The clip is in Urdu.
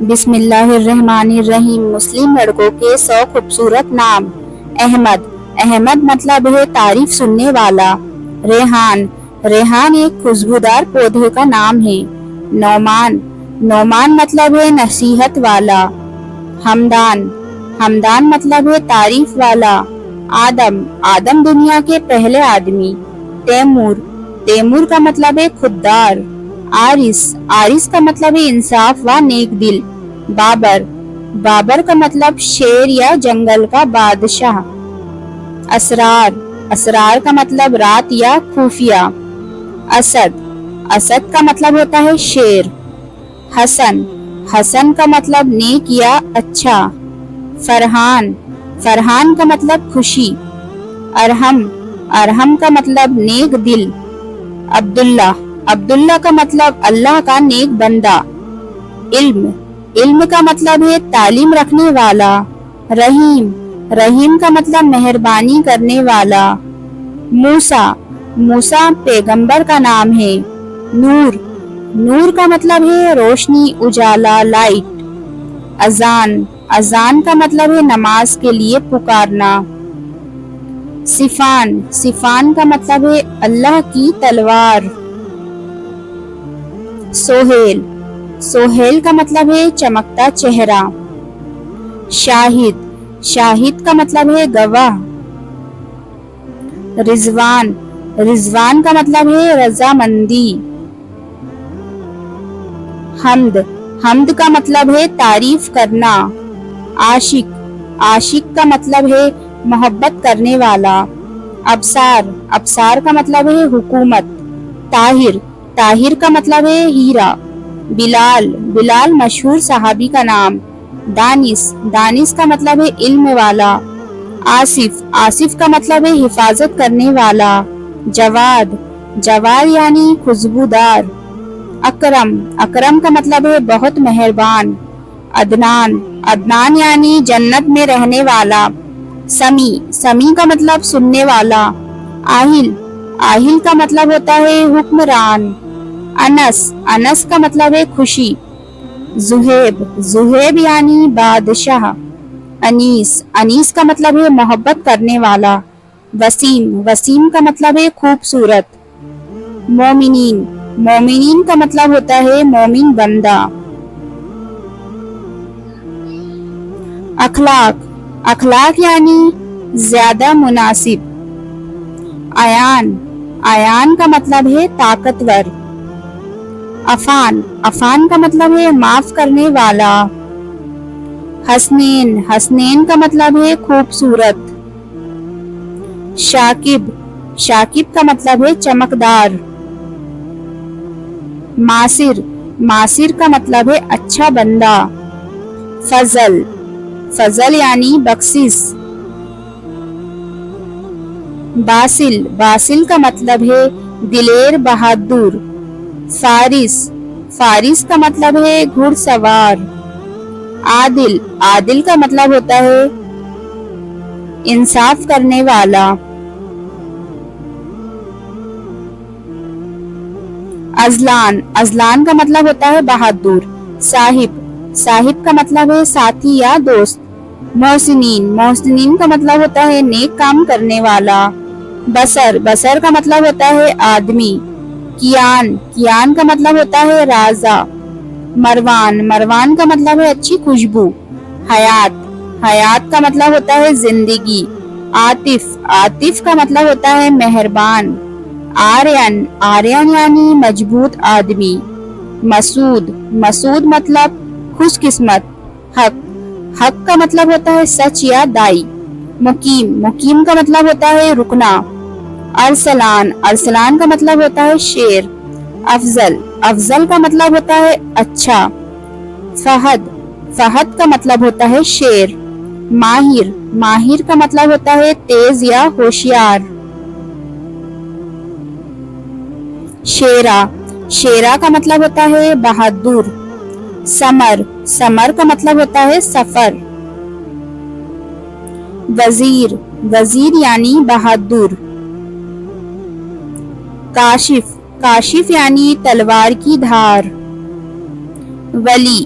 بسم اللہ الرحمن الرحیم۔ مسلم لڑکوں کے 100 خوبصورت نام۔ احمد، احمد مطلب ہے تعریف سننے والا۔ ریحان، ریحان ایک خوشبودار پودے کا نام ہے۔ نعمان، نعمان مطلب ہے نصیحت والا۔ حمدان، حمدان مطلب ہے تعریف والا۔ آدم، آدم دنیا کے پہلے آدمی۔ تیمور، تیمور کا مطلب ہے خوددار۔ عارث، عارث کا مطلب ہے انصاف و نیک دل۔ بابر، بابر کا مطلب شیر یا جنگل کا بادشاہ۔ اسرار، اسرار کا مطلب رات یا خفیہ۔ اسد، اسد کا مطلب ہوتا ہے شیر۔ حسن، حسن کا مطلب نیک یا اچھا۔ فرحان، فرحان کا مطلب خوشی۔ ارحم، ارحم کا مطلب نیک دل۔ عبداللہ، عبداللہ کا مطلب اللہ کا نیک بندہ۔ علم، علم کا مطلب ہے تعلیم رکھنے والا۔ رحیم، رحیم کا مطلب مہربانی کرنے والا۔ موسیٰ، موسیٰ پیغمبر کا نام ہے۔ نور، نور کا مطلب ہے روشنی، اجالا، لائٹ۔ اذان، اذان کا مطلب ہے نماز کے لیے پکارنا۔ سفان، سفان کا مطلب ہے اللہ کی تلوار۔ سہیل، سہیل کا مطلب ہے چمکتا چہرہ۔ شاہد، شاہد کا مطلب ہے گواہ۔ رضوان، رضوان کا مطلب ہے رضامندی۔ حمد، حمد کا مطلب ہے تعریف کرنا۔ عاشق، عاشق کا مطلب ہے محبت کرنے والا۔ ابصار، ابصار کا مطلب ہے حکومت۔ طاہر، طاہر کا مطلب ہے ہیرا۔ بلال، بلال مشہور صحابی کا نام۔ دانش، دانش کا مطلب ہے علم والا۔ آصف، آصف کا مطلب ہے حفاظت کرنے والا۔ جواد، جواد یعنی خوشبودار۔ اکرم، اکرم کا مطلب ہے بہت مہربان۔ عدنان، عدنان یعنی جنت میں رہنے والا۔ سمیع، سمیع کا مطلب سننے والا۔ آہل، آہل کا مطلب ہوتا ہے حکمران۔ انس، انس کا مطلب ہے خوشی۔ زہیب، زہیب یعنی بادشاہ۔ انیس، انیس کا مطلب ہے محبت کرنے والا۔ وسیم، وسیم کا مطلب ہے خوبصورت۔ مومنین، مومنین کا مطلب ہوتا ہے مومن بندہ۔ اخلاق، اخلاق یعنی زیادہ مناسب۔ ایان، ایان کا مطلب ہے طاقتور۔ عفان، عفان کا مطلب ہے معاف کرنے والا۔ حسنین، حسنین کا مطلب ہے خوبصورت۔ شاکب، شاکب کا مطلب ہے چمکدار۔ ماسر، ماسر کا مطلب ہے اچھا بندہ۔ فضل، فضل یعنی بخشش۔ باسل، باسل کا مطلب ہے دلیر بہادر۔ فارس، فارس کا مطلب ہے گھڑ سوار۔ عادل، عادل کا مطلب ہوتا ہے انصاف کرنے والا۔ ازلان، ازلان کا مطلب ہوتا ہے بہادر۔ صاحب، صاحب کا مطلب ہے ساتھی یا دوست۔ محسنین، محسنین کا مطلب ہوتا ہے نیک کام کرنے والا۔ بصر، بصر کا مطلب ہوتا ہے آدمی۔ کیان، کیان کا مطلب ہوتا ہے رازہ۔ مروان، مروان کا مطلب ہے اچھی خوشبو۔ حیات، حیات کا مطلب ہوتا ہے زندگی۔ عاطف، عاطف کا مطلب ہوتا ہے مہربان۔ آرین، آرین یعنی مضبوط آدمی۔ مسعود، مسعود مطلب خوش قسمت۔ حق، حق کا مطلب ہوتا ہے سچ یا دائی۔ مقیم، مقیم کا مطلب ہوتا ہے رکنا۔ ارسلان، ارسلان کا مطلب ہوتا ہے شیر۔ افضل، افضل کا مطلب ہوتا ہے اچھا۔ فہد، فہد کا مطلب ہوتا ہے شیر۔ ماہر، ماہر کا مطلب ہوتا ہے تیز یا ہوشیار۔ شیرا، شیرا کا مطلب ہوتا ہے بہادر۔ سمر، سمر کا مطلب ہوتا ہے سفر۔ وزیر، وزیر یعنی بہادر۔ کاشف، کاشف یعنی تلوار کی دھار۔ ولی،